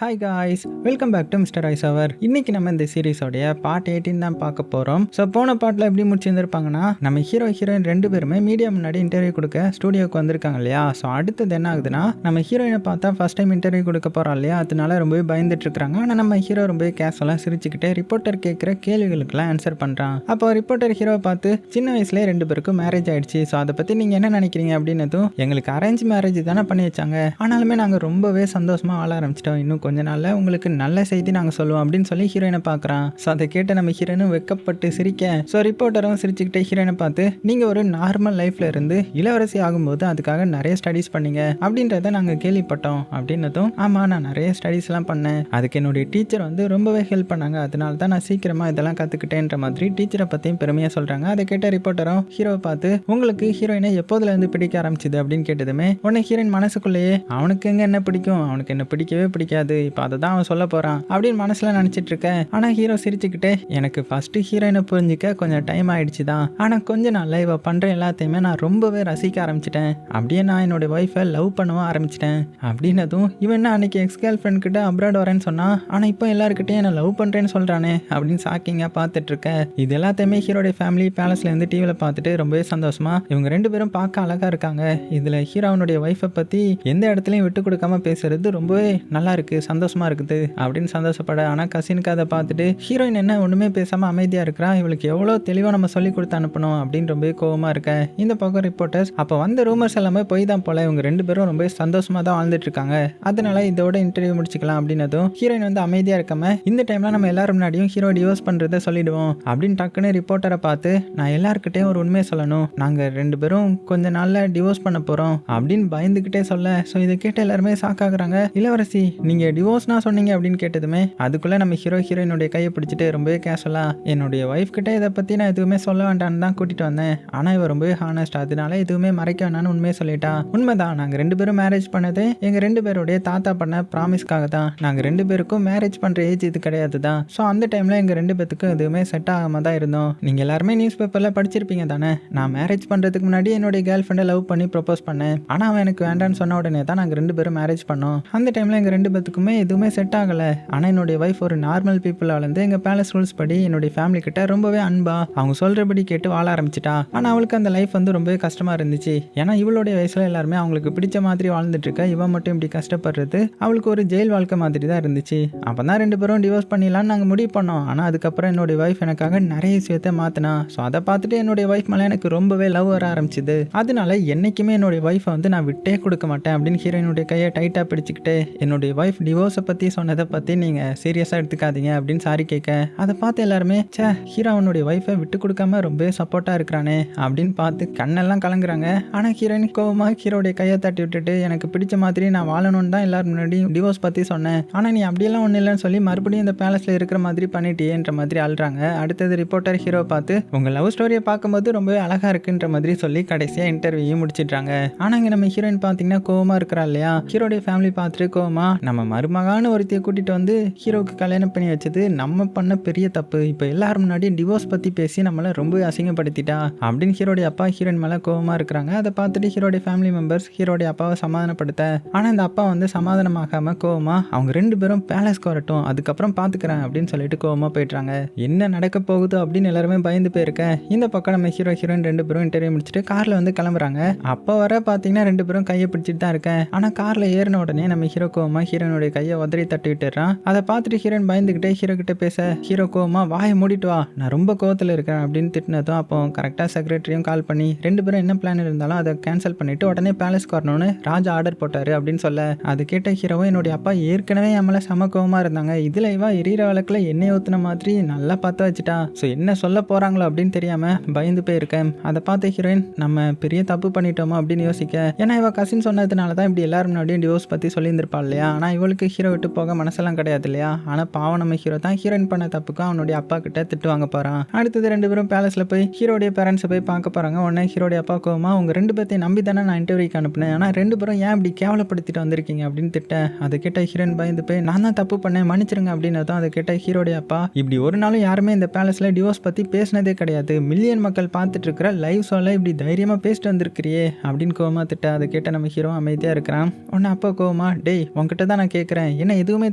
Hi guys, welcome back to mister ice hour. இன்னைக்கு நம்ம இந்த சீரிஸோடைய பார்ட் 18 தான் பார்க்க போகிறோம். ஸோ போன பார்ட்டில் எப்படி முடிச்சிருந்துருப்பாங்கன்னா, நம்ம ஹீரோயின் ரெண்டு பேருமே மீடியா முன்னாடி இன்டர்வியூ கொடுக்க ஸ்டூடியோக்கு வந்திருக்காங்க இல்லையா. ஸோ அடுத்தது என்ன ஆகுதுன்னா, நம்ம ஹீரோயினை பார்த்தா ஃபர்ஸ்ட் டைம் இன்டர்வியூ கொடுக்க போகிறோம் இல்லையா, அதனால ரொம்பவே பயந்துட்டு இருக்காங்க. ஆனால் நம்ம ஹீரோ ரொம்பவே கேஷுவலாக சிரிச்சுக்கிட்டே ரிப்போர்ட்டர் கேட்குற கேள்விகளுக்கெல்லாம் ஆன்சர் பண்ணுறான். அப்போ ரிப்போர்ட்டர் ஹீரோவை பார்த்து, சின்ன வயசுலேயே ரெண்டு பேருக்கும் மேரேஜ் ஆயிடுச்சு, ஸோ அதை பற்றி நீங்கள் என்ன நினைக்கிறீங்க அப்படின்னதும், எங்களுக்கு அரேஞ்ச் மேரேஜ் தானே பண்ணி வச்சாங்க, ஆனாலுமே நாங்கள் ரொம்பவே சந்தோஷமாக வாழ ஆரம்பிச்சிட்டோம், இன்னும் கொஞ்ச நாளில் உங்களுக்கு நல்ல செய்தி நாங்கள் சொல்லுவோம் அப்படின்னு சொல்லி ஹீரோயினை பார்க்குறான். ஸோ அதை கேட்ட நம்ம ஹீரோயினும் வெக்கப்பட்டு சிரிக்க, ஸோ ரிப்போர்ட்டரும் சிரிச்சுக்கிட்டே ஹீரோயினை பார்த்து, நீங்கள் ஒரு நார்மல் லைஃப்ல இருந்து இளவரசி ஆகும்போது அதுக்காக நிறைய ஸ்டடீஸ் பண்ணீங்க அப்படின்றத நாங்கள் கேள்விப்பட்டோம் அப்படின்னதும், ஆமாம் நான் நிறைய ஸ்டடீஸ்லாம் பண்ணேன், அதுக்கு என்னுடைய டீச்சர் வந்து ரொம்பவே ஹெல்ப் பண்ணாங்க, அதனால தான் நான் சீக்கிரமாக இதெல்லாம் கற்றுக்கிட்டேன்ற மாதிரி டீச்சரை பற்றியும் பெருமையாக சொல்கிறாங்க. அதை கேட்ட ரிப்போர்ட்டரும் ஹீரோவை பார்த்து, உங்களுக்கு ஹீரோயினை எப்போதுலேருந்து பிடிக்க ஆரம்பிச்சுது அப்படின்னு கேட்டதுமே உடனே ஹீரோயின் மனசுக்குள்ளேயே, அவனுக்கு எங்கே என்ன பிடிக்கும், அவனுக்கு என்ன பிடிக்கவே பிடிக்காது, இப்போ அதை தான் அவன் சொல்ல போகிறான் அப்படின்னு மனசில் நினச்சிட்டு இருக்கேன். ஆனால் ஹீரோ சிரிச்சுக்கிட்டே, எனக்கு ஃபஸ்ட்டு ஹீரோயினை புரிஞ்சிக்க கொஞ்சம் டைம் ஆயிடுச்சு தான், ஆனால் கொஞ்ச நாளில் இவ பண்ணுற எல்லாத்தையுமே நான் ரொம்பவே ரசிக்க ஆரம்பிச்சிட்டேன், அப்படியே நான் என்னோட ஒய்ஃபை லவ் பண்ணவும் ஆரம்பிச்சிட்டேன் அப்படின்னதும், இவன் என்ன அன்னைக்கு எக்ஸ் கேர்ள் ஃப்ரெண்ட் கிட்ட அப்ராட் வரேன்னு சொன்னான், ஆனால் இப்போ எல்லாருக்கிட்டையும் என்ன லவ் பண்ணுறேன்னு சொல்கிறானே அப்படின்னு ஷாக்கிங்காக பார்த்துட்டு இருக்கேன். இது எல்லாத்தையுமே ஹீரோடைய ஃபேமிலி பேலஸ்லேருந்து டிவியில் பார்த்துட்டு ரொம்பவே சந்தோஷமா, இவங்க ரெண்டு பேரும் பார்க்க அழகாக இருக்காங்க, இதில் ஹீரோனுடைய ஒய்ஃபை பற்றி எந்த இடத்துலையும் விட்டு கொடுக்காம பேசுறது ரொம்பவே நல்லா இருக்கு, சந்தோஷமா இருக்குது அப்படின்னு சந்தோஷப்பட. ஆனால் கசினுக்கு அதை பார்த்துட்டு, ஹீரோயின் என்ன ஒன்றுமே பேசாமல் அமைதியாக இருக்கிறா, இவளுக்கு எவ்வளோ தெளிவாக நம்ம சொல்லி கொடுத்து அனுப்பணும் அப்படின்னு ரொம்பவே கோவமாக இருக்க. இந்த பக்கம் ரிப்போர்ட்டர்ஸ், அப்போ வந்த ரூமர்ஸ் எல்லாமே போய் தான் போல, இவங்க ரெண்டு பேரும் ரொம்ப சந்தோஷமாக தான் வாழ்ந்துட்டு இருக்காங்க, அதனால இதோட இன்டர்வியூ முடிச்சுக்கலாம் அப்படின்னதும், ஹீரோயின் வந்து அமைதியாக இருக்காம, இந்த டைம்ல நம்ம எல்லாரும் முன்னாடியும் ஹீரோ டிவோர்ஸ் பண்ணுறதை சொல்லிடுவோம் அப்படின்னு டக்குன்னு ரிப்போர்ட்டரை பார்த்து, நான் எல்லாருக்கிட்டையும் ஒரு உண்மையை சொல்லணும், நாங்கள் ரெண்டு பேரும் கொஞ்ச நாளில் டிவோர்ஸ் பண்ண போகிறோம் அப்படின்னு பயந்துக்கிட்டே சொல்ல. ஸோ இதை கேட்ட எல்லாருமே ஷாக்காகிறாங்க. இளவரசி நீங்கள் டிவோர்ஸ்னா சொன்னீங்க அப்படின்னு கேட்டதுமே, அதுக்குள்ளே நம்ம ஹீரோயினுடைய கையை பிடிச்சிட்டு ரொம்பவே கேஷுவலா, என்னுடைய ஒய்ஃப் கிட்ட இதை பற்றி நான் எதுவுமே சொல்ல வேண்டான்னு தான் கூட்டிகிட்டு வந்தேன், ஆனால் இவ ரொம்பவே ஹானஸ்ட், அதனால எதுவுமே மறைக்க வேணான்னு உண்மையை சொல்லிட்டா. உண்மைதான், நாங்கள் ரெண்டு பேரும் மேரேஜ் பண்ணது எங்கள் ரெண்டு பேருடைய தாத்தா பண்ண ப்ராமிஸ்க்காக தான், நாங்கள் ரெண்டு பேருக்கும் மேரேஜ் பண்ணுற ஏஜ் இது கிடையாது தான், ஸோ அந்த டைமில் எங்கள் ரெண்டு பேத்துக்கும் எதுவுமே செட் ஆகாம தான் இருந்தோம். நீங்கள் எல்லாருமே நியூஸ் பேப்பரில் படிச்சிருப்பீங்க தானே, நான் மேரேஜ் பண்ணுறதுக்கு முன்னாடி என்னுடைய கேர்ள் ஃப்ரெண்டை லவ் பண்ணி ப்ரப்போஸ் பண்ணேன், ஆனால் அவன் எனக்கு வேண்டான்னு சொன்ன உடனே தான் நாங்கள் ரெண்டு பேரும் மேரேஜ் பண்ணோம். அந்த டைமில் எங்கள் ரெண்டு பேத்துக்குமே எதுவுமே செட் ஆகலை, ஆனால் என்னுடைய ஒய்ஃப் ஒரு நார்மல் பீப்புளாக வந்து எங்கள் பேலஸ் ரூல்ஸ் படி என்னுடைய ஃபேமிலி கிட்ட ரொம்பவே அன்பா அவங்க சொல்கிறபடி கேட்டு வாழ ஆரம்பிச்சிட்டா. ஆனால் அவளுக்கு அந்த லைஃப் வந்து ரொம்பவே கஷ்டமாக இருந்துச்சு, ஏன்னா இவளுடைய வயசில் எல்லாருமே அவங்களுக்கு பிடிச்ச மாதிரி வாழ்ந்துட்டு இருக்க, இவன் மட்டும் இப்படி கஷ்டப்படுறது அவளுக்கு ஒரு ஜெயில் வாழ்க்கை மாதிரி தான் இருந்துச்சு. அப்போ தான் ரெண்டு பேரும் டிவோர்ஸ் பண்ணிடலான்னு நாங்கள் முடிவு பண்ணோம். ஆனால் அதுக்கப்புறம் என்னுடைய ஒய்ஃப் எனக்காக நிறைய விஷயத்தை மாற்றினா. ஸோ அதை பார்த்துட்டு என்னுடைய ஒய்ஃப் மேலே எனக்கு ரொம்பவே லவ் வர ஆரம்பிச்சிது. அதனால என்றைக்குமே என்னுடைய ஒய்ஃபை வந்து நான் விட்டே கொடுக்க மாட்டேன் அப்படின்னு ஹீரோயினுடைய கையை டைட்டாக பிடிச்சிக்கிட்டு, என்னுடைய ஒய்ஃப் டிவோர்ஸை பற்றி சொன்னதை பற்றி நீங்கள் சீரியஸாக எடுத்துக்காதீங்க அப்படின்னு சாரி கேட்க. அதை பார்த்து எல்லாருமே, சே ஹீரோ அவனுடைய ஒய்ஃபை விட்டு கொடுக்காம ரொம்பவே சப்போர்ட்டாக இருக்கிறானே அப்படின்னு பார்த்து கண்ணெல்லாம் கலங்குறாங்க. ஆனால் ஹீரோயின் கோவமாக ஹீரோடைய கையை தட்டி விட்டுட்டு, எனக்கு பிடிச்ச மாதிரி நான் வாழணும்னு தான் எல்லாரும் முன்னாடி டிவோர்ஸ் பற்றி சொன்னேன், ஆனால் நீ அப்படியெல்லாம் ஒன்றும் இல்லைன்னு சொல்லி மறுபடியும் இந்த பேலஸில் இருக்கிற மாதிரி பண்ணிட்டியேன்ற மாதிரி அழுறாங்க. அடுத்தது ரிப்போர்ட்டர் ஹீரோ பார்த்து, உங்கள் லவ் ஸ்டோரியை பார்க்கும்போது ரொம்பவே அழகாக இருக்குன்ற மாதிரி சொல்லி கடைசியாக இன்டர்வியூ முடிச்சிட்றாங்க. ஆனால் இங்கே நம்ம ஹீரோயின் பார்த்தீங்கன்னா கோவமாக இருக்கிறா இல்லையா, ஹீரோடைய ஃபேமிலி பார்த்துட்டு கோவமா, நம்ம மருமகான ஒருத்தையை கூட்டிகிட்டு வந்து ஹீரோவுக்கு கல்யாணம் பண்ணி வச்சது நம்ம பண்ண பெரிய தப்பு, இப்போ எல்லாரும் முன்னாடி டிவோர்ஸ் பற்றி பேசி நம்மளை ரொம்ப அசிங்கப்படுத்திட்டா அப்படின்னு ஹீரோடைய அப்பா ஹீரோயின் மேலே கோவமாக இருக்கிறாங்க. அதை பார்த்துட்டு ஹீரோடைய ஃபேமிலி மெம்பர்ஸ் ஹீரோடைய அப்பாவை சமாதானப்படுத்த, ஆனால் இந்த அப்பா வந்து சமாதானமாகாமல் கோவமா, அவங்க ரெண்டு பேரும் பேலஸ்க்கு வரட்டும் அதுக்கப்புறம் பார்த்துக்கிறேன் அப்படின்னு சொல்லிட்டு கோவமாக போயிட்டுறாங்க. என்ன நடக்க போகுது அப்படின்னு எல்லாருமே பயந்து போயிருக்கேன். இந்த பக்கம் நம்ம ஹீரோயின் ரெண்டு பேரும் இன்டர்வியூ முடிச்சுட்டு காரில் வந்து கிளம்புறாங்க. அப்போ வர பார்த்தீங்கன்னா ரெண்டு பேரும் கையை பிடிச்சிட்டு தான் இருக்கேன். ஆனால் காரில் ஏறின உடனே நம்ம ஹீரோ கோவமாக ஹீரோனுடைய கையை உதறி தட்டி விட்டுறான். அதை பார்த்துட்டு ஹீரோயின் பயந்துக்கிட்டே ஹீரோ கிட்ட பேச, ஹீரோ கோவமாக வாயை மூடிட்டு வா, நான் ரொம்ப கோவத்தில் இருக்கேன் அப்படின்னு திட்டினதும், அப்போ கரெக்டாக செக்ரட்டரியும் கால் பண்ணி ரெண்டு பேரும் என்ன பிளான் இருந்தாலும் அதை கேன்சல் பண்ணிட்டு உடனே பேலஸ்க்கு வரணும்னு ராஜா ஆர்டர் போட்டாரு அப்படின்னு சொல்ல, அது கேட்ட ஹீரோவும், என்னுடைய அப்பா ஏற்கனவே என் மேலே செம கோவமாக இருந்தாங்க, இதில் இவா எரியிற வழக்கில் எண்ணெய் ஊற்றின மாதிரி நல்லா பார்த்து வச்சுட்டா, ஸோ என்ன சொல்ல போகிறாங்களோ அப்படின்னு தெரியாமல் பயந்து போயிருக்கேன். அதை பார்த்த ஹீரோயின், நம்ம பெரிய தப்பு பண்ணிட்டோமோ அப்படின்னு யோசிக்க, ஏன்னா இவ கசின் சொன்னதுனால தான் இப்படி எல்லாரும் முன்னாடியும் டிவோர்ஸ் பற்றி சொல்லியிருந்திருப்பா இல்லையா, ஆனால் இவளுக்கு ஹீரோ விட்டு போக மனசெல்லாம் கிடையாது இல்லையா. ஆனால் பாவம் நம்ம ஹீரோ தான் ஹீரோயின் பண்ண தப்புக்கும் அவனுடைய அப்பா கிட்ட திட்டு வாங்க போகிறான். அடுத்தது ரெண்டு பேரும் பேலஸில் போய் ஹீரோடைய பேரண்ட்ஸை போய் பார்க்க போகிறாங்க. உடனே ஹீரோடைய அப்பா கோவமா, உங்கள் ரெண்டு பேர்த்தையும் நம்பி தானே நான் இன்டர்வியூக்கு அனுப்பினேன், ஆனால் ரெண்டு பேரும் ஏன் இப்படி கேவலப்படுத்திட்டு வந்திருக்கீங்க அப்படின்னு திட்டேன். அதை கேட்ட ஹீரோயின் பயந்து போய், நான் தான் தப்பு பண்ணேன் மன்னிச்சிருங்க அப்படின்னு தான். அதை கேட்ட ஹீரோடைய அப்பா, இப்படி ஒரு நாளும் யாருமே இந்த பேலஸில் டிவோர்ஸ் பற்றி பேசினதே கிடையாது, மில்லியன் மக்கள் பார்த்துட்டு இருக்கிற லைவ் ஷோவில் இப்படி தைரியமாக பேசிட்டு வந்திருக்கிறியே அப்படின்னு கோவமா திட்ட. அதை கேட்ட நம்ம ஹீரோ அமைதியாக இருக்கிறான். உடனே அப்பா கோவமா, டேய் உங்ககிட்ட தான் நான் கேட்குறேன், கேட்குறேன், என்ன எதுவுமே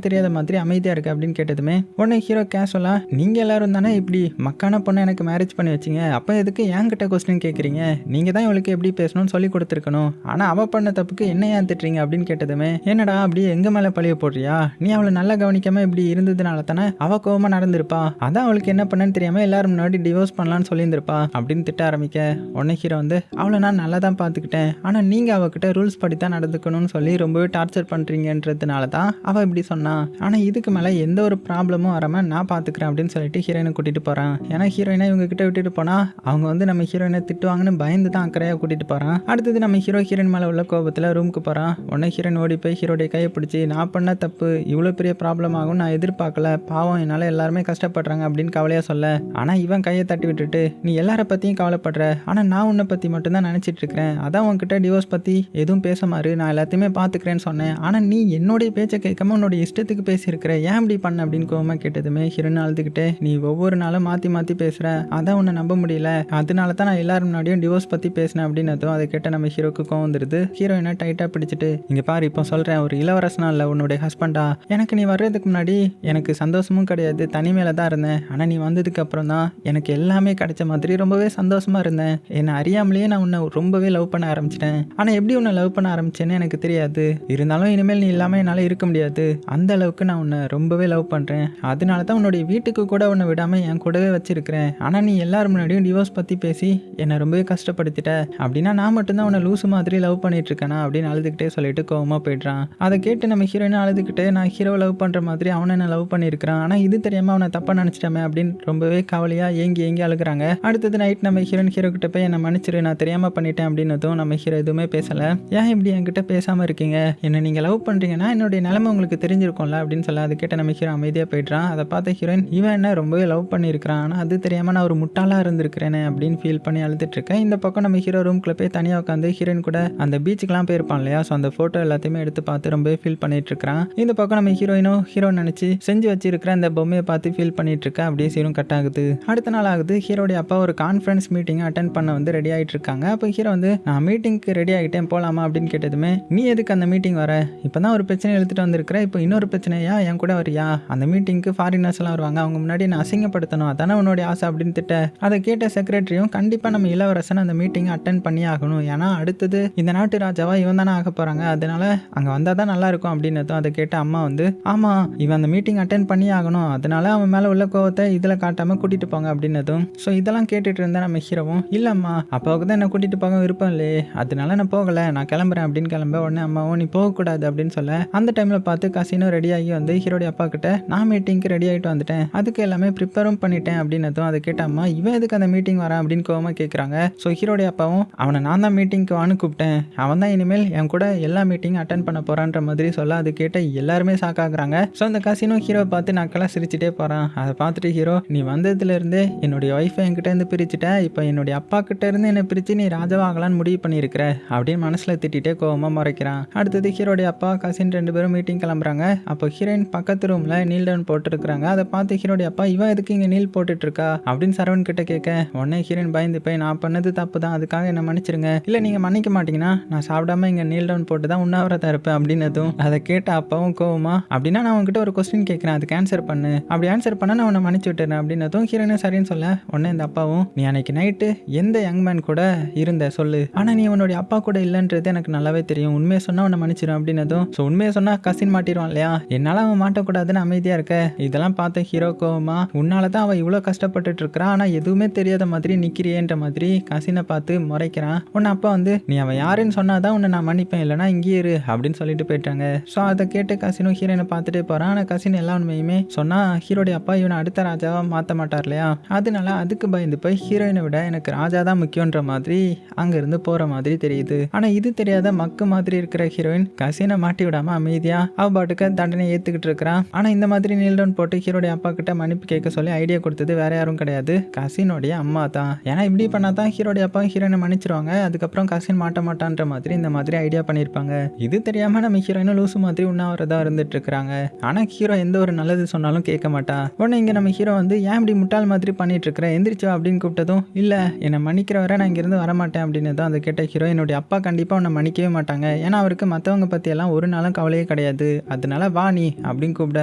தெரியாத மாதிரி அமைதியாக இருக்கு அப்படின்னு கேட்டதுமே உடனே ஹீரோ கேஷுவலா, நீங்கள் எல்லாரும் தானே இப்படி மக்கான பொண்ணை எனக்கு மேரேஜ் பண்ணி வச்சிங்க, அப்போ எதுக்கு என்கிட்ட கொஸ்டின் கேட்குறீங்க, நீங்கள் தான் இவளுக்கு எப்படி பேசணும்னு சொல்லி கொடுத்துருக்கணும், ஆனால் அவள் பண்ண தப்புக்கு என்ன ஏன் திட்டுறீங்க அப்படின்னு கேட்டதுமே, என்னடா அப்படி எங்கள் மேலே பழிய போடுறியா, நீ அவளை நல்லா கவனிக்காமல் இப்படி இருந்ததுனால தானே அவள் கோவமாக நடந்திருப்பா, அதான் அவளுக்கு என்ன பண்ணன்னு தெரியாமல் எல்லாரும் முன்னாடி டிவோர்ஸ் பண்ணலான்னு சொல்லியிருந்திருப்பா அப்படின்னு திட்ட ஆரம்பிக்க உடனே ஹீரோ வந்து, அவளை நான் நல்லா தான் பார்த்துக்கிட்டேன், ஆனால் நீங்கள் அவகிட்ட ரூல்ஸ் படி தான் நடந்துக்கணும்னு சொல்லி ரொம்பவே டார்ச்சர் பண்ணுறீங்கன்றதுனால தான் அவள் இப்படி சொன்னா, ஆனால் இதுக்கு மேலே எந்த ஒரு ப்ராப்ளமும் வராமல் நான் பார்த்துக்கிறேன் அப்படின்னு சொல்லிட்டு ஹீரோயினை கூட்டிகிட்டு போகிறான். ஏன்னா ஹீரோயினை இவங்க கிட்ட விட்டுட்டு போனால் அவங்க வந்து நம்ம ஹீரோயினை திட்டுவாங்கன்னு பயந்து தான் அக்கறையாக கூட்டிகிட்டு போகிறான். அடுத்தது நம்ம ஹீரோயின் மேலே உள்ள கோபத்தில் ரூமுக்கு போகிறான். உடனே ஹீரோயின் ஓடி போய் ஹீரோடைய கையை பிடிச்சி, நான் பண்ண தப்பு இவ்வளோ பெரிய ப்ராப்ளம் ஆகும் நான் எதிர்பார்க்கல, பாவம் என்னால் எல்லாருமே கஷ்டப்படுறாங்க அப்படின்னு கவலையாக சொல்ல, ஆனால் இவன் கையை தட்டி விட்டுட்டு, நீ எல்லாரை பற்றியும் கவலைப்படுற, ஆனால் நான் உன்னை பற்றி மட்டும்தான் நினச்சிட்டு இருக்கிறேன், அதான் உன்கிட்ட டிவோர்ஸ் பற்றி எதுவும் பேச மாதிரி நான் எல்லாத்தையுமே பார்த்துக்கிறேன்னு சொன்னேன், ஆனால் நீ என்னுடைய பேச்சை கேட்காம உன்னோட இஷ்டத்துக்கு பேசியிருக்கிற, ஏன் இப்படி பண்ண அப்படின்னு கோவமாக கேட்டதுமே ஹீரோயின் அழுதுகிட்டே, நீ ஒவ்வொரு நாளும் மாற்றி மாற்றி பேசுகிற, அதான் உன்னை நம்ப முடியல, அதனால தான் நான் எல்லாரும் முன்னாடியும் டிவோர்ஸ் பற்றி பேசினேன் அப்படின்னதும் அதை கேட்ட நம்ம ஹீரோக்கு கோவம் வந்துடுது. ஹீரோயினை டைட்டாக பிடிச்சிட்டு, இங்கே பாரு இப்போ சொல்கிறேன், ஒரு இளவரசனா இல்லை உன்னுடைய ஹஸ்பண்டா, எனக்கு நீ வர்றதுக்கு முன்னாடி எனக்கு சந்தோஷமும் கிடையாது, தனிமையில தான் இருந்தேன், ஆனால் நீ வந்ததுக்கு அப்புறம் தான் எனக்கு எல்லாமே கிடைச்ச மாதிரி ரொம்பவே சந்தோஷமாக இருந்தேன், என்னை அறியாமலேயே நான் உன்னை ரொம்பவே லவ் பண்ண ஆரம்பிச்சிட்டேன், ஆனால் எப்படி உன்னை லவ் பண்ண ஆரம்பிச்சேன்னு எனக்கு தெரியாது, இருந்தாலும் இனிமேல் நீ இல்லாமல் என்னால் இருக்க முடியாது, அந்த அளவுக்கு நான் உன்னை ரொம்பவே லவ் பண்ணுறேன், அதனால தான் உன்னுடைய வீட்டுக்கு கூட உன்னை விடாமல் என் கூடவே வச்சிருக்கிறேன், ஆனால் நீ எல்லாரும் முன்னாடியும் டிவோர்ஸ் பற்றி பேசி என்னை ரொம்பவே கஷ்டப்படுத்திட்ட, அப்படின்னா நான் மட்டும்தான் உன்னை லூசு மாதிரி லவ் பண்ணிட்டு இருக்கேனா அப்படின்னு அழுதுகிட்டே சொல்லிட்டு கோவமாக போயிடுறான். அதை கேட்டு நம்ம ஹீரோயினை அழுதுகிட்டே, நான் ஹீரோவை லவ் பண்ணுற மாதிரி அவனை என்ன லவ் பண்ணியிருக்கிறான், ஆனால் இது தெரியாமல் அவனை தப்பாக நினச்சிட்டமே அப்படின்னு ரொம்பவே கவலையாக ஏங்கி ஏங்கி அழுகிறாங்க. அடுத்தது நைட் நம்ம ஹீரோ கிட்ட போய் என்னை மன்னிச்சிரு, நான் தெரியாமல் பண்ணிட்டேன் அப்படின்னதும் நம்ம ஹீரோ எதுவுமே பேசலை. ஏன் இப்படி என்கிட்ட பேசாமல் இருக்கீங்க, என்னை நீங்கள் லவ் பண்ணுறீங்கன்னா என்னுடைய நிலைமை உங்களுக்கு தெரிஞ்சிருக்கும்ல அப்படின்னு சொல்ல, அது கேட்ட நம்ம ஹீரோ அமைதியாக போயிடுறான். அதை பார்த்த ஹீரோயின், இவன் என்ன ரொம்பவே லவ் பண்ணியிருக்கிறான், ஆனால் அது தெரியாமல் நான் ஒரு முட்டாளாக இருந்திருக்கிறேனே அப்படின்னு ஃபீல் பண்ணி அழுதுட்டு இருக்கேன். இந்த பக்கம் நம்ம ஹீரோ ரூம்குள்ளே போய் தனியாக உட்காந்து ஹீரோயின் கூட அந்த பீச்சுக்கெலாம் போயிருப்பான் இல்லையா, ஸோ அந்த ஃபோட்டோ எல்லாத்தையுமே எடுத்து பார்த்து ரொம்பவே ஃபீல் பண்ணிட்டு இருக்கான். இந்த பக்கம் நம்ம ஹீரோயினும் ஹீரோ நினச்சி செஞ்சு வச்சிருக்கிற அந்த பொம்மையை பார்த்து ஃபீல் பண்ணிட்டு இருக்கா. அப்படியே சீரும் கட் ஆகுது. அடுத்த நாள் ஆகுது. ஹீரோடைய அப்பா ஒரு கான்ஃபரன்ஸ் மீட்டிங் அட்டென்ட் பண்ண வந்து ரெடி ஆகிட்டு இருக்காங்க. அப்போ ஹீரோ வந்து, நான் மீட்டிங்க்கு ரெடி ஆகிட்டேன் போகலாமா அப்படின்னு கேட்டதுமே, நீ எதுக்கு அந்த மீட்டிங் வர, இப்போ தான் ஒரு பிரச்சனை எழுத்துட்டு வந்திருக்கிற, இப்போ இன்னொரு பிரச்சனையா என் கூட வரியா, அந்த மீட்டிங்க்கு ஃபாரினர்ஸ் எல்லாம் வருவாங்க, அவங்க முன்னாடி நான் அசிங்கப்படுத்தணும், அதானே உன்னுடைய ஆசை அப்படின்னு திட்ட. அதை கேட்ட செக்ரட்டரியும், கண்டிப்பாக நம்ம இளவரசன் அந்த மீட்டிங் அட்டென்ட் பண்ணி ஆகணும், ஏன்னா அடுத்தது இந்த நாட்டு ராஜாவா இவன் தானே ஆக போகிறாங்க, அதனால அங்கே வந்தால் தான் நல்லா இருக்கும் அப்படின்னதும் அதை கேட்ட அம்மா வந்து, ஆமாம் இவன் அந்த மீட்டிங் அட்டென்ட் பண்ணி ஆகணும், அதனால அவன் மேலே உள்ள கோவத்தை இதில் காட்டாமல் கூட்டிகிட்டு போங்க அப்படின்னதும், ஸோ இதெல்லாம் கேட்டுட்டு இருந்தா நம்ம ஹீரோவும், இல்லைம்மா அப்பாவுக்கு தான் என்ன கூட்டிகிட்டு போக விருப்பம் இல்லையே, அதனால நான் போகலை, நான் கிளம்புறேன் அப்படின்னு கிளம்ப. உடனே அம்மாவும், நீ போகக்கூடாது அப்படின்னு சொல்ல, அந்த டைமில் பார்த்து கசினோ ரெடியாகி வந்து ஹீரோடைய அப்பா கிட்ட, நான் மீட்டிங்க்கு ரெடி ஆகிட்டு வந்துட்டேன், அதுக்கு எல்லாமே ப்ரிப்பேரும் பண்ணிட்டேன் அப்படின்னதும் அதை கேட்ட அம்மா, இவன் எதுக்கு அந்த மீட்டிங் வரான் அப்படின்னு கோவமாக கேட்குறாங்க. ஸோ ஹீரோடைய அப்பாவும், அவனை நான் தான் மீட்டிங்க்கு வான்னு கூப்பிட்டேன், அவன் தான் இனிமேல் என் கூட எல்லா மீட்டிங் அட்டன் பண்ண போறான்ற மாதிரி சொல்ல, அது கேட்ட எல்லாருமே ஷாக் ஆகுறாங்க. ஸோ அந்த கசினோ ஹீரோவை பார்த்து நாக்கெல்லாம் சிரிச்சுட்டே போகிறான். அதை பார்த்துட்டு ஹீரோ, நீ வந்ததுலேருந்தே என்னுடைய ஒய்ஃபை என்கிட்ட இருந்து பிரிச்சுட்ட, இப்போ என்னுடைய அப்பா கிட்ட இருந்து என்னை பிரித்து நீ ராஜாவாகலான்னு முடிவு பண்ணியிருக்கிற அப்படின்னு மனசில் திட்டிகிட்டே கோவமாக முறைக்கிறான். அடுத்தது ஹீரோடைய அப்பா கசின் 2 பேரும் மீட்டிங் கிளம்புறாங்க. அப்போ ஹீரோயின் பக்கத்து ரூமில் நீல் டவுன் போட்டுருக்காங்க. அதை பார்த்து ஹீரோடைய அப்பா, இவன் எதுக்கு இங்கே நீல் போட்டுட்டு இருக்கா அப்படின்னு சரவண் கிட்ட கேட்க, உடனே ஹீரோயின் பயந்து போய், நான் பண்ணது தப்பு தான், அதுக்காக என்ன மன்னிச்சிருங்க, இல்லை நீங்கள் மன்னிக்க மாட்டீங்கன்னா நான் சாப்பிடாம இங்கே நீல் டவுன் போட்டு தான் உண்ணாவிரதம் இருப்பேன் அப்படின்னதும் அதை கேட்ட அப்பாவும் கோவமா, அப்படின்னா நான் உங்ககிட்ட ஒரு கொஸ்டின் கேட்குறேன், அதுக்கு ஆன்சர் பண்ணு, அப்படி ஆன்சர் பண்ண நான் உன்னை மன்னிச்சு விட்டுறேன் அப்படின்னதும் ஹீரோயினும் சரின்னு சொல்ல, உடனே இந்த அப்பாவும், நீ அன்னைக்கு நைட்டு எந்த யங் மேன் கூட இருந்த சொல்லு, ஆனால் நீ உன்னுடைய அப்பா கூட இல்லைன்றது எனக்கு நல்லாவே தெரியும், உண்மையை சொன்னால் உன்னை மன்னிச்சிடும் அப்படின்னதும், ஸோ உண்மையை சொன்னால் கசின் மாட்டிடுவான் இல்லையா, என்னால் அவன் மாட்டக்கூடாதுன்னு அமைதியாக இருக்க. இதெல்லாம் பார்த்த ஹீரோ கோவமா, உன்னால தான் அவள் இவ்வளோ கஷ்டப்பட்டுட்டு இருக்கிறான், ஆனால் எதுவுமே தெரியாத மாதிரி நிற்கிறியேன்ற மாதிரி கசினை பார்த்து முறைக்கிறான். உன்னை அப்பா வந்து, நீ அவன் யாருன்னு சொன்னாதான் உன்னை நான் மன்னிப்பேன், இல்லைனா இங்கே இரு அப்படின்னு சொல்லிட்டு போயிட்டாங்க. ஸோ அதை கேட்டு கசினும் ஹீரோயினை பார்த்துட்டே போகிறான். ஆனால் கசின் எல்லா உண்மையுமே சொன்னால் ஹீரோடைய அப்பா இவனை அடுத்த ராஜாவாக மாற்ற மாட்டார் இல்லையா, அதனால அதுக்கு பயந்து போய் ஹீரோயினை விட எனக்கு ராஜா தான் முக்கியன்ற மாதிரி அங்கேருந்து போகிற மாதிரி தெரியுது. ஆனால் இது தெரியாத மக்கு மாதிரி இருக்கிற ஹீரோயின் கசினை மாட்டி விடாமல் அமைதியாக அவ பாட்டுக்கு தண்டனை ஏற்றுக்கிட்டு இருக்கிறான். ஆனால் இந்த மாதிரி நீல் டவுன் போட்டு ஹீரோடைய அப்பா கிட்ட மன்னிப்பு கேட்க சொல்லி ஐடியா கொடுத்தது வேற யாரும் கிடையாது, கசினோடைய அம்மா தான். ஏன்னா இப்படி பண்ணா தான் ஹீரோடைய அப்பா ஹீரோயினை மன்னிச்சிருவாங்க, அதுக்கப்புறம் கசின் மாட்ட மாட்டான்ற மாதிரி இந்த மாதிரி ஐடியா பண்ணியிருப்பாங்க. இது தெரியாமல் நம்ம ஹீரோயினும் லூசு மாதிரி உண்ணாவிரதா இருந்துட்டு இருக்கிறாங்க. ஆனால் ஹீரோ எந்த ஒரு நல்லது சொன்னாலும் கேட்க மாட்டா. உடனே இங்கே நம்ம ஹீரோ வந்து, ஏன் இப்படி முட்டாள் மாதிரி பண்ணிட்டு இருக்கிற, எந்திரிச்சா அப்படின்னு கூப்பிட்டதும், இல்லை என்னை மன்னிக்கிற வரை நான் இங்கேருந்து வரமாட்டேன் அப்படின்னு தான் அதை கேட்ட ஹீரோ, என்னுடைய அப்பா கண்டிப்பாக உன்னை மன்னிக்கவே மாட்டாங்க, ஏன்னா அவருக்கு மற்றவங்க பற்றியெல்லாம் ஒரு நாளும் கவலையே கிடையாது கிடையாது, அதனால வா நீ அப்படின்னு கூப்பிட.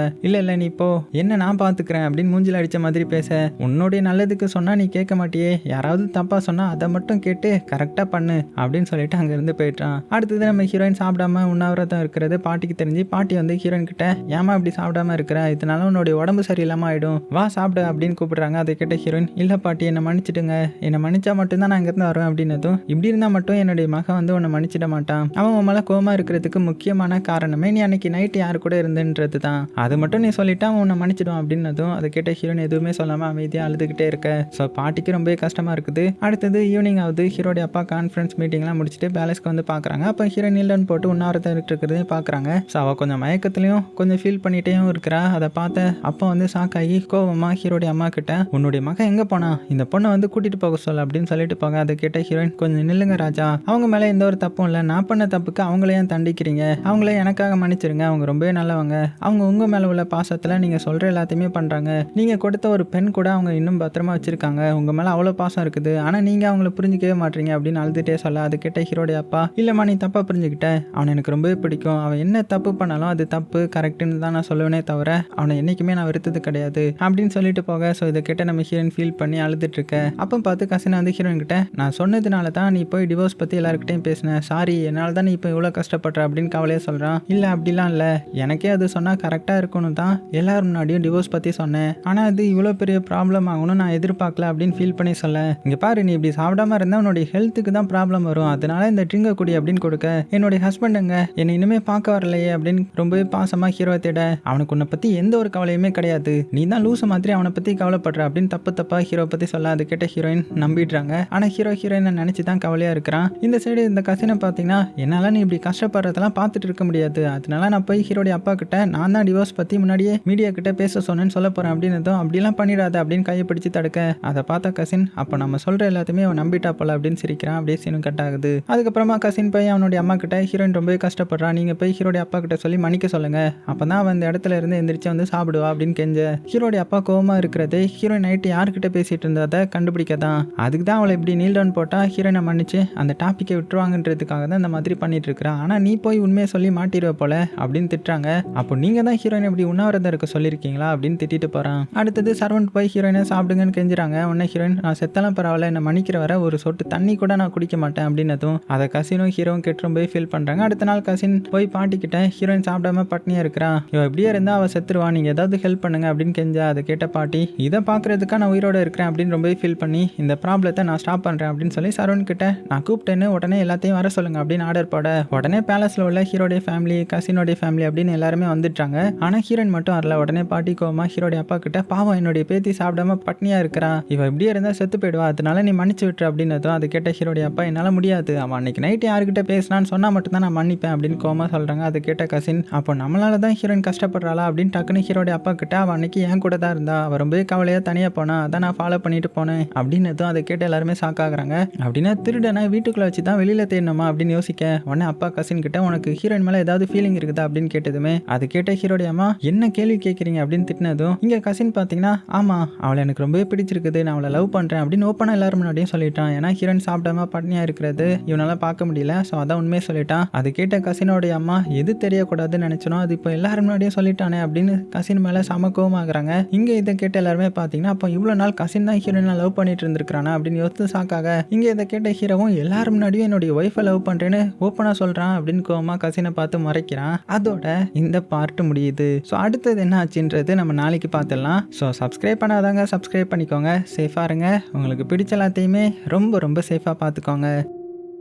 இல்லை நீ போ, என்ன நான் பார்த்துக்கிறேன் அப்படின்னு மூஞ்சில் அடித்த மாதிரி பேச, உன்னுடைய நல்லதுக்கு சொன்னால் நீ கேட்க மாட்டியே, யாராவது தப்பாக சொன்னால் அதை மட்டும் கேட்டு கரெக்டாக பண்ணு அப்படின்னு சொல்லிட்டு அங்கேருந்து போயிட்டான். அடுத்தது நம்ம ஹீரோயின் சாப்பிடாம உண்ணாவிரதம் இருக்கிறது பாட்டிக்கு தெரிஞ்சு பாட்டி வந்து ஹீரோயின் கிட்ட, ஏமா இப்படி சாப்பிடாம இருக்கிற, இதனால உன்னுடைய உடம்பு சரியில்லாமல் ஆகிடும், வா சாப்பிடு அப்படின்னு கூப்பிடுறாங்க. அதை கேட்ட ஹீரோயின், இல்லை பாட்டி என்னை மன்னிச்சிடுங்க, என்னை மன்னிச்சா மட்டும்தான் நான் அங்கேருந்து வருவேன் அப்படின்னதும், இப்படி இருந்தால் மட்டும் என்னுடைய மகன் வந்து உன்னை மன்னிச்சிட மாட்டான், அவன் உன் மேலே கோவமா இருக்கிறதுக்கு முக்கியமான காரணமே நீ அன்னைக்கு நைட்டு யார் கூட இருந்துன்றது தான், அது மட்டும் நீ சொல்லிட்டா அவன் உன்னை மன்னிச்சிடுவான் அப்படின்னதும் அதை கேட்ட ஹீரோயின் எதுவுமே சொல்லாமல் அமைதியாக அழுதுகிட்டே இருக்க. ஸோ பாட்டிக்கு ரொம்ப கஷ்டமாக இருக்குது. அடுத்தது ஈவினிங் ஆகுது. ஹீரோடைய அப்பா கான்ஃபரன்ஸ் மீட்டிங்லாம் முடிச்சுட்டு பேலஸ்க்கு வந்து பார்க்குறாங்க. அப்போ ஹீரோ நீலன் போட்டு உண்ணாவிரதம் இருக்கிறதையும் பார்க்குறாங்க. ஸோ அவள் கொஞ்சம் மயக்கத்துலையும் கொஞ்சம் ஃபீல் பண்ணிகிட்டேயும் இருக்கிறா. அதை பார்த்து அப்போ வந்து சாக்காகி கோவமாக ஹீரோடைய அம்மா கிட்ட, உன்னுடைய மகன் எங்கே போனா, இந்த பொண்ணை வந்து கூட்டிகிட்டு போக சொல்ல அப்படின்னு சொல்லிட்டு போக. அதை கேட்ட ஹீரோயின், கொஞ்சம் நில்லுங்க ராஜா, அவங்க மேலே எந்த ஒரு தப்பும் இல்லை, நான் பண்ண தப்புக்கு அவங்களையும் தண்டிக்கிறீங்க, அவங்களே எனக்காக மன்னிச்சிருங்க, அவங்க ரொம்பவே நல்லவங்க, அவங்க உங்கள் மேலே உள்ள பாசத்தில் நீங்கள் சொல்கிற எல்லாத்தையுமே பண்ணுறாங்க, நீங்கள் கொடுத்த ஒரு பெண் கூட அவங்க இன்னும் பத்திரமா வச்சுருக்காங்க, உங்கள் மேலே அவ்வளோ பாசம் இருக்குது, ஆனால் நீங்கள் அவங்கள புரிஞ்சிக்கவே மாட்டீங்க அப்படின்னு அழுதுகிட்டே சொல்ல. அது கேட்ட ஹீரோடைய அப்பா, இல்லைம்மா நீ தப்பாக புரிஞ்சுக்கிட்ட, அவனை எனக்கு ரொம்பவே பிடிக்கும், அவன் என்ன தப்பு பண்ணாலும் அது தப்பு கரெக்டுன்னு தான் நான் சொல்லுவேனே தவிர அவனை என்றைக்குமே நான் வெறுத்தது கிடையாது அப்படின்னு சொல்லிட்டு போக. ஸோ இதை கேட்ட நம்ம ஹீரோயின் ஃபீல் பண்ணி அழுதுட்டு இருக்க. அப்போ பார்த்து கசினை வந்து ஹீரோயின் கிட்ட, நான் சொன்னதுனால தான் நீ போய் டிவோர்ஸ் பற்றி எல்லாருக்கிட்டையும் பேசினேன், சாரி என்னால் தான் நீ இப்போ இவ்வளோ கஷ்டப்படுற அப்படின்னு கவலையே சொல்கிறான். இல்லை அப்படிலாம் இல்லை, எனக்கே அது சொன்னால் கரெக்டாக இருக்கணும் தான் எல்லாரும் முன்னாடியும் டிவோர்ஸ் பற்றி சொன்னேன், ஆனால் அது இவ்வளோ பெரிய ப்ராப்ளம் ஆகணும் நான் எதிர்பார்க்கல அப்படின்னு ஃபீல் பண்ணி சொல்ல. இங்கே பாரு, நீ இப்படி சாப்பிடாம இருந்தால் உன்னுடைய ஹெல்த்துக்கு தான் ப்ராப்ளம் வரும், அதனால இந்த ட்ரிங்கை குடி அப்படின்னு கொடுக்க. என்னுடைய ஹஸ்பண்டுங்க என்னை இனிமேல் பார்க்க வரலையே அப்படின்னு ரொம்பவே பாசமாக ஹீரோவை தேட, அவனுக்கு உன்னை பற்றி எந்த ஒரு கவலையுமே கிடையாது, நீ தான் லூசு மாதிரி அவனை பற்றி கவலைப்படுற அப்படின்னு தப்பாக ஹீரோ பற்றி சொல்ல. அது கேட்ட ஹீரோயின் நம்பிடுறாங்க. ஆனால் ஹீரோயினை நினச்சி தான் கவலையாக இருக்கிறான். இந்த சைடு இந்த கசினை பார்த்தீங்கன்னா, என்னால் நீ இப்படி கஷ்டப்படுறதெல்லாம் பார்த்துட்டு இருக்க முடியாது, அதனால நான் போய் ஹீரோடைய அப்பா கிட்ட நான் தான் டிவோர்ஸ் பற்றி முன்னாடியே மீடியா கிட்ட பேச சொன்னேன்னு சொல்ல போகிறேன் அப்படின்னதும், அப்படிலாம் பண்ணிடாத அப்படின்னு கையை பிடிச்சி தடுக்க. அதை பார்த்த கசின், அப்போ நம்ம சொல்கிற எல்லாத்தையுமே அவன் நம்பிட்டா போல அப்படின்னு சிரிக்கிறான். அப்படியே சீனும் கட் ஆகுது. அதுக்கப்புறமா கசின் போய் அவனுடைய அம்மா கிட்ட, ஹீரோயின் ரொம்பவே கஷ்டப்படுறான், நீங்கள் போய் ஹீரோடைய அப்பா கிட்ட சொல்லி மன்னிக்க சொல்லுங்க, அப்போ தான் அவன் இந்த இடத்துல இருந்து எந்திரிச்சு வந்து சாப்பிடுவா அப்படின்னு கெஞ்ச. ஹீரோடைய அப்பா கோவமாக இருக்கிறது ஹீரோயின் நைட்டு யார்கிட்ட பேசிட்டு இருந்ததை கண்டுபிடிக்க தான். அதுக்கு தான் அவளை இப்படி நீல் டவுன் போட்டால் ஹீரோயினை மன்னிச்சு அந்த டாப்பிக்கை விட்டுருவாங்கன்றதுக்காக தான் இந்த மாதிரி பண்ணிட்டு இருக்கிறான். ஆனால் நீ போய் உண்மையை சொல்லி மாட்டிடுவ போல அப்படின்னு திட்டுறாங்க. அப்போ நீங்கள் தான் ஹீரோயின் இப்படி உண்ணாவிரதம் இருக்க சொல்லியிருக்கீங்களா அப்படின்னு திட்டிட்டு போகிறான். அடுத்தது சர்வன்ட் போய் ஹீரோயினை சாப்பிடுங்கன்னு கெஞ்சுறாங்க. உடனே ஹீரோயின், நான் செத்தலாம் பரவாயில்ல, என்னை மன்னிக்கிற வர ஒரு சொட்டு தண்ணி கூட நான் குடிக்க மாட்டேன் அப்படின்னதும் அதை கசினும் ஹீரோவும் கெட்டு ரொம்ப ஃபீல் பண்ணுறாங்க. அடுத்த நாள் கசின் போய் பாட்டிக்கிட்ட, ஹீரோயின் சாப்பிடாம பட்னியாக இருக்கிறான், இவ இப்படியே இருந்தால் அவள் செத்துருவா, நீங்கள் ஏதாவது ஹெல்ப் பண்ணுங்க அப்படின்னு கெஞ்சா. அதை கேட்ட பாட்டி, இதை பார்க்கறதுக்காக நான் உயிரோடு இருக்கிறேன் அப்படின்னு ரொம்பவே ஃபீல் பண்ணி இந்த ப்ராப்ளத்தை நான் ஸ்டாப் பண்ணுறேன் அப்படின்னு சொல்லி சரவண் கிட்ட, நான் கூப்பிட்டேன்னு உடனே எல்லாத்தையும் வர சொல்லுங்க அப்படின்னு ஆர்டர் போட, உடனே பேலஸில் உள்ள ஹீரோடைய ஃபேமிலி கசினோடைய ஃபேமிலி அப்படின்னு எல்லாருமே வந்துட்டாங்க. ஆனால் ஹீரோயின் மட்டும் வரல. உடனே பாட்டி கோவமா ஹீரோடைய அப்பா கிட்ட, பாவம் என்னுடைய பேத்தி சாப்பிடாம பட்னியாக இருக்கிறா, இவ இப்படியே இருந்தால் செத்து போயிடுவா, அதனால நீ மன்னிச்சு விட்டுரு அப்படின்னதும் அதை கேட்ட ஹீரோடைய அப்பா, என்னால் முடியாது, அவன் அன்னைக்கு நைட்டு யாருக்கிட்ட பேசினான்னு சொன்னால் மட்டும்தான் நான் மன்னிப்பேன் அப்படின்னு கோவமா சொல்கிறாங்க. அதை கேட்ட கசின், அப்போ நம்மளால தான் ஹீரோயின் கஷ்டப்படுறாளா அப்படின்னு டக்குன்னு ஹீரோடைய அப்பா கிட்ட, அவன் அன்னைக்கு என் கூட தான் இருந்தா, அவள் ரொம்பவே கவலையாக தனியாக போனா, அதான் நான் ஃபாலோ பண்ணிட்டு போனேன் அப்படின்னதும் அதை கேட்டு எல்லாருமே ஷாக்காகிறாங்க. அப்படின்னா திருடனை வீட்டுக்குள்ளே வச்சு தான் வெளியில் தேடணுமா அப்படின்னு யோசிக்க. உடனே அப்பா கசின் கிட்ட, உனக்கு ஹீரோயின் மேலே ஏதாவது ஃபீலிங் இருக்குதா அப்படின்னு கேட்டதுமே அது கேட்ட ஹீரோடைய அம்மா, என்ன கேள்வி கேட்குறீங்க அப்படின்னு திட்டினதும் இங்கே கசின் பார்த்தீங்கன்னா, ஆமாம் அவளை எனக்கு ரொம்பவே பிடிச்சிருக்குது, நான் அவளை லவ் பண்ணுறேன் அப்படின்னு ஓப்பனாக எல்லாரும் முன்னாடியும் சொல்லிட்டான். ஏன்னா ஹீரோயின் சாப்பிடாம பட்னியாக இருக்கிறது இவனால பார்க்க முடியல. ஸோ அதான் உண்மையை சொல்லிட்டான். அது கேட்ட கசினோடைய அம்மா, எது தெரியக்கூடாதுன்னு நினச்சனோ அது இப்போ எல்லாரும் முன்னாடியும் சொல்லிட்டானே அப்படின்னு கசின் மேலே சமக்கோவமாகறாங்க. இங்கே இதை கேட்ட எல்லாருமே பார்த்தீங்கன்னா, அப்போ இவ்வளோ நாள் கசின் தான் ஹீரோயினை லவ் பண்ணிட்டு இருந்திருக்கானா அப்படின்னு யோசித்து சாக்காக. இங்கே இதை கேட்ட ஹீரோவும், எல்லாரும் முன்னாடியும் என்னுடைய ஒய்ஃபை லவ் பண்ணுறேன்னு ஓப்பனாக சொல்கிறான் அப்படின்னு கோவமா கசினை பார்த்து மறைக்கிறான். அதோட இந்த பார்ட் முடியுது. ஸோ அடுத்தது என்ன ஆச்சுன்றது நம்ம நாளைக்கு பார்த்துடலாம். ஸோ சப்ஸ்கிரைப் பண்ணாதாங்க சப்ஸ்கிரைப் பண்ணிக்கோங்க. சேஃபாக இருங்க. உங்களுக்கு பிடிச்ச எல்லாத்தையுமே ரொம்ப ரொம்ப சேஃபாக பார்த்துக்கோங்க.